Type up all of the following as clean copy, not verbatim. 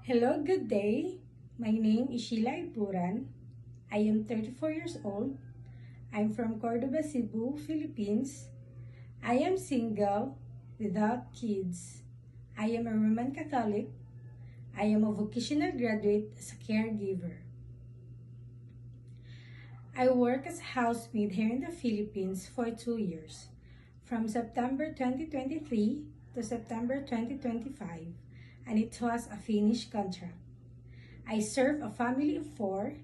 Hello, good day. My name is Sheila Ipuran. I am 34 years old. I'm from Cordoba, Cebu, Philippines. I am single without kids. I am a Roman Catholic. I am a vocational graduate as a caregiver. I work as a housemaid here in the Philippines for 2 years, from September 2023 to September 2025, and it was a finished contract. I serve a family of 4,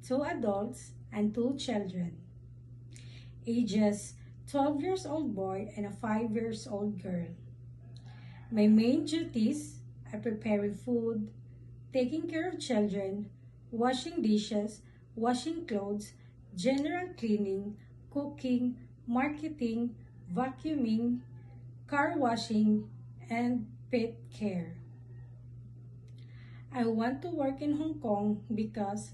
2 adults and 2 children, ages 12 years old boy and a 5 years old girl. My main duties are preparing food, taking care of children, washing dishes, washing clothes, general cleaning, cooking, marketing, vacuuming, car washing, and pet care. I want to work in Hong Kong because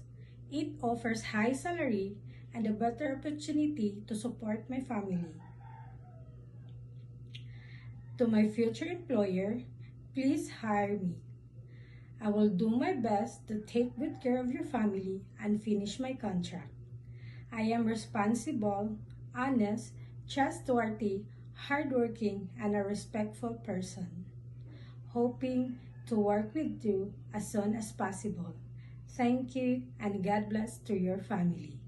it offers high salary and a better opportunity to support my family. To my future employer, please hire me. I will do my best to take good care of your family and finish my contract. I am responsible, honest, trustworthy, hardworking, and a respectful person. Hoping to work with you as soon as possible. Thank you and God bless to your family.